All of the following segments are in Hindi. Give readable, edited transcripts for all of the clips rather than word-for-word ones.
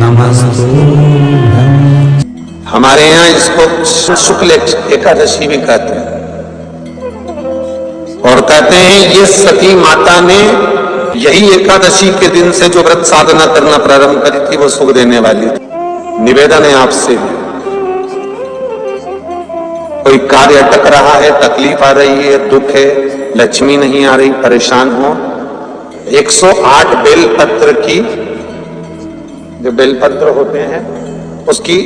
नमस्तुभ्यं। हमारे यहाँ इसको शुक्ल एकादशी भी कहते हैं और कहते हैं ये सती माता ने यही एकादशी के दिन से जो व्रत साधना करना प्रारंभ करी थी वो सुख देने वाली थी। निवेदन है आपसे, कोई कार्य अटक रहा है, तकलीफ आ रही है, दुख है, लक्ष्मी नहीं आ रही, परेशान हो, 108 बेलपत्र की, जो बेलपत्र होते हैं उसकी,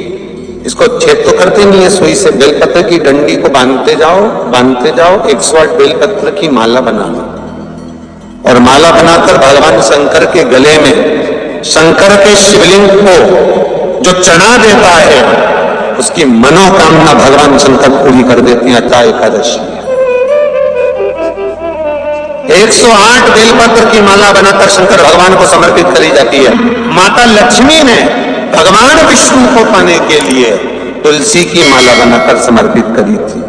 इसको छेद तो करते नहीं है सुई से, बेलपत्र की डंडी को बांधते जाओ 108 बेलपत्र की माला बना लो और माला बनाकर भगवान शंकर के गले में, शंकर के शिवलिंग को जो चढ़ा देता है उसकी मनोकामना भगवान शंकर पूरी कर देती हैं। अतः एकादशी 108 बेलपत्र की माला बनाकर शंकर भगवान को समर्पित करी जाती है। माता लक्ष्मी ने भगवान विष्णु को पाने के लिए तुलसी की माला बनाकर समर्पित करी थी,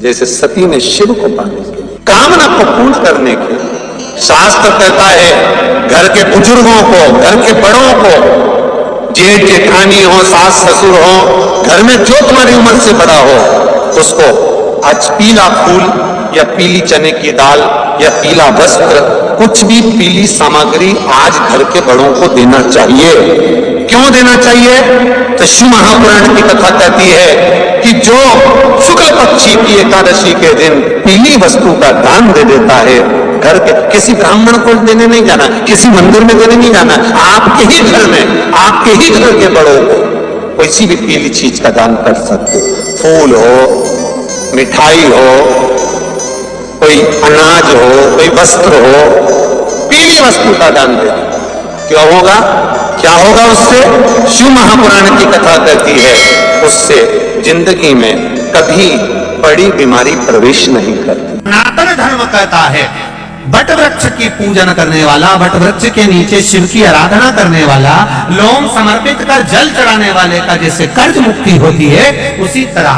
जैसे सती ने शिव को पाने के लिए, कामना को पूर्ण करने के लिए। शास्त्र कहता है घर के बुजुर्गों को, घर के बड़ों को, जेठ जेठानी हो, सास ससुर हो, घर में जो तुम्हारी उम्र से बड़ा हो, उसको आज पीला फूल या पीली चने की दाल या पीला वस्त्र, कुछ भी पीली सामग्री आज घर के बड़ों को देना चाहिए। क्यों देना चाहिए? तो शिव महापुराण की कथा कहती है कि जो शुक्ल पक्षी की एकादशी के दिन पीली वस्तु का दान दे देता है, घर के किसी ब्राह्मण को देने नहीं जाना, किसी मंदिर में देने नहीं जाना, आपके ही घर में, आपके ही घर के बड़ों को किसी भी पीली चीज का दान कर सकते। फूल हो, मिठाई हो, कोई अनाज हो, कोई वस्त्र हो, पीली वस्तु का दान दे। क्यों होगा? क्या होगा उससे? शिव महापुराण की कथा कहती है उससे जिंदगी में कभी बड़ी बीमारी प्रवेश नहीं करती। सनातन धर्म कहता है बट वृक्ष की पूजन करने वाला, बट वृक्ष के नीचे शिव की आराधना करने वाला, लोम समर्पित कर जल चढ़ाने वाले का जैसे कर्ज मुक्ति होती है, उसी तरह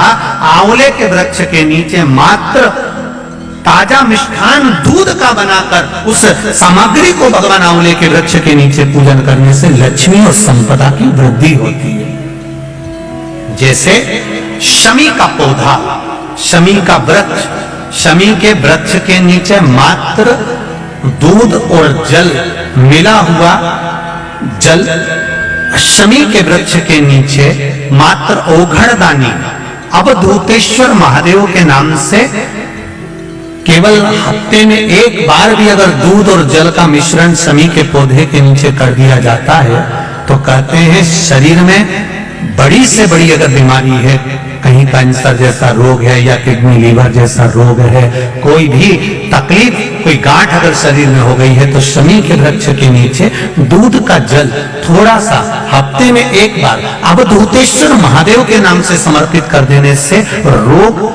आंवले के वृक्ष के नीचे मात्र ताजा मिष्ठान दूध का बनाकर उस सामग्री को भगवान आंवले के वृक्ष के नीचे पूजन करने से लक्ष्मी और संपदा की वृद्धि होती है। जैसे शमी का पौधा, शमी का वृक्ष, शमी के वृक्ष के नीचे मात्र दूध और जल मिला हुआ जल, शमी के वृक्ष के नीचे मात्र औघड़दानी अवधूतेश्वर महादेव के नाम से केवल हफ्ते में एक बार भी अगर दूध और जल का मिश्रण शमी के पौधे के नीचे कर दिया जाता है तो कहते हैं शरीर में बड़ी से बड़ी अगर बीमारी है, कहीं कैंसर जैसा रोग है या किडनी लीवर जैसा रोग है, कोई भी तकलीफ, कोई गांठ अगर शरीर में हो गई है, तो शमी के वृक्ष के नीचे दूध का जल थोड़ा सा हफ्ते में एक बार अवधूतेश्वर महादेव के नाम से समर्पित कर देने से रोग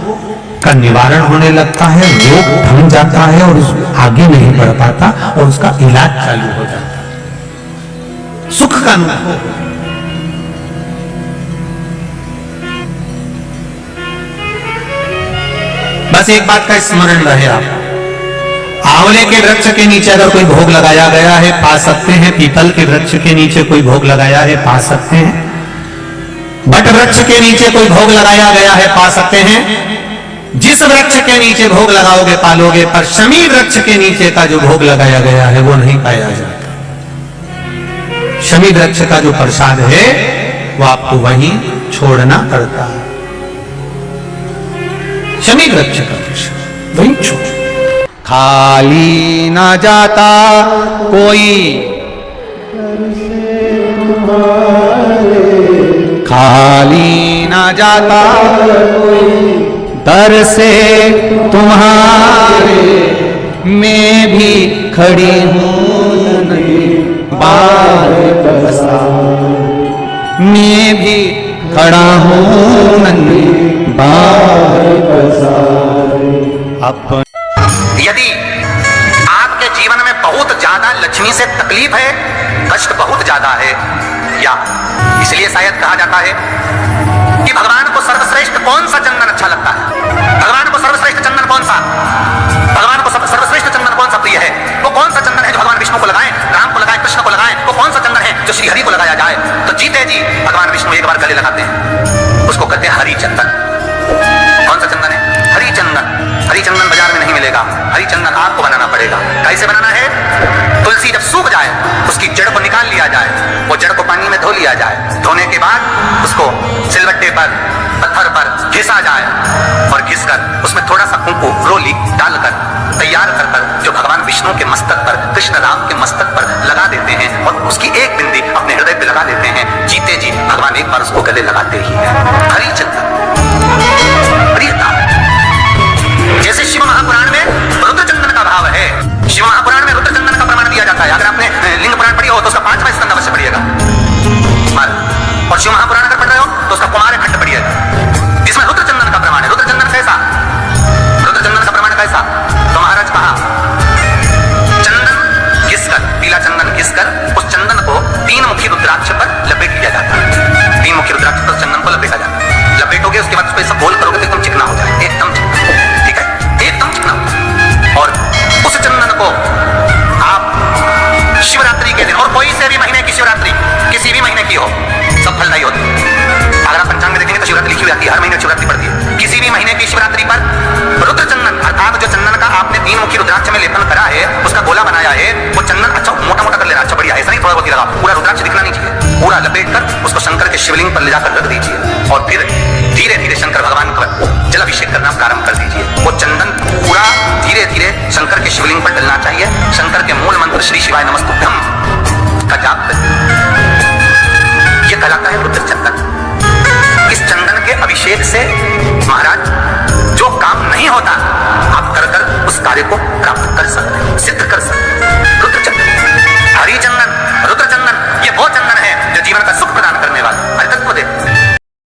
का निवारण होने लगता है, रोग थम जाता है और आगे नहीं बढ़ पाता और उसका इलाज चालू हो जाता है, सुख का अनुभव। बस एक बात का स्मरण रहे, आप आंवले के वृक्ष के नीचे अगर कोई भोग लगाया गया है पा सकते हैं, पीपल के वृक्ष के नीचे कोई भोग लगाया है पा सकते हैं, बट वृक्ष के नीचे कोई भोग लगाया गया है पा सकते हैं। जिस वृक्ष के नीचे भोग लगाओगे पालोगे, पर शमी वृक्ष के नीचे का जो भोग लगाया गया है वो नहीं पाया जाता। शमी वृक्ष का जो प्रसाद है वो आपको वहीं छोड़ना पड़ता है। शमी वृक्ष का प्रसाद वहीं छोड़, खाली ना जाता कोई, खाली ना जाता कोई दर से तुम्हारे, मैं भी खड़ी हूँ बार बरसात, मैं भी खड़ा हूँ बार बरसात। यदि आपके जीवन में बहुत ज्यादा लक्ष्मी से तकलीफ है, कष्ट बहुत ज्यादा है, या इसलिए शायद कहा जाता है कि भगवान को सर्वश्रेष्ठ कौन सा चंदन अच्छा लगता है, भगवान को सर्वश्रेष्ठ चंदन कौन सा, भगवान को सर्वश्रेष्ठ चंदन कौन सा प्रिय है, वो कौन सा चंदन है जो भगवान विष्णु को लगाएं, राम को लगाएं, कृष्ण को लगाएं, वो कौन सा चंदन है जो श्री हरि को लगाया जाए। जीते जी भगवान विष्णु एक बार गले लगाते हैं, उसको कहते हैं हरी चंदन। कौन सा चंदन है? हरी चंदन। हरी चंदन बाजार में नहीं मिलेगा, हरी चंदन आपको बनाना पड़ेगा। कैसे बनाना है? तुलसी जब सूख जाए उसकी जड़ को निकाल लिया जाए, वो जड़ को पानी में धो लिया जाए, धोने के बाद उसको सिलबट्टे पर पत्थर पर घिसा जाए और घिसकर उसमें थोड़ा सा कुंकू रोली डालकर तैयार कर जो भगवान विष्णु के मस्तक पर, कृष्ण राम के मस्तक पर लगा देते हैं और उसकी एक बिंदी अपने हृदय पे लगा देते हैं। जीते जी भगवान एक बार उसको गले लगाते ही है। हरी चंदन प्रियता। जैसे शिव महापुराण में रुद्र चंदन का भाव है, शिव महापुराण में रुद्र चंदन का प्रमाण दिया जाता है। अगर आपने लिंग पुराण पढ़ी हो तो उसका 5वां स्कंद अवश्य पढ़िएगा, और शिव महापुराण अगर पढ़ रहे हो तो उसका कुमार खंड पढ़िएगा, जिसमें रुद्र चंदन का प्रमाण है। रुद्र चंदन कैसा? रुद्र चंदन का प्रमाण कैसा? तो महाराज कहा, चंदन घिसकर, पीला चंदन घिसकर उस चंदन को 3 मुखी रुद्राक्ष पर लपेट लिया जाता है। 3 मुखी रुद्राक्ष पर चंदन को लपेटा जाता है। लपेटोगे उसके बाद उसको ऐसा गोल करोगे तो एकदम चिकना हो जाए, एकदम चिकना, ठीक है, एकदम चिकना हो जाए। और उस चंदन को आप शिवरात्रि के दिन, और कोई से भी महीने की शिवरात्रि किसी भी महीने की हो, सब फलदायी होती है। अगर आप पंचांग में देखेंगे तो शिवरात्रि लिखी हुई आती है, हर महीने शिवरात्रि पड़ती है। किसी भी महीने की शिवरात्रि पर रुद्र चंदन अर्थात जो चंदन का आपने 3 मुखी रुद्राक्ष में लेपन करा है, उसका गोला बनाया है, वो चंदन अच्छा मोटा मोटा कर लेना, अच्छा बढ़िया, ऐसा नहीं थोड़ा बहुत ही लगा, पूरा रुद्राक्ष दिखना नहीं चाहिए। पूरा लपेट कर उसको शंकर के शिवलिंग पर ले जाकर रख दीजिए और फिर धीरे धीरे शंकर भगवान का जल अभिषेक करना प्रारंभ कर दीजिए। वो चंदन पूरा धीरे धीरे शंकर के शिवलिंग पर डलना चाहिए। शंकर के मूल मंत्र श्री शिवाय नमस्तुभ्यम का जाप ये कहलाता है रुद्र चंदन। इस चंदन के अभिषेक से महाराज जो काम नहीं होता आप कर कर उस कार्य को प्राप्त कर सकते हैं, सिद्ध कर सकते हैं। रुद्र चंदन, हरि चंदन, रुद्र चंदन, ये वो चंदन है जो जीवन का सुख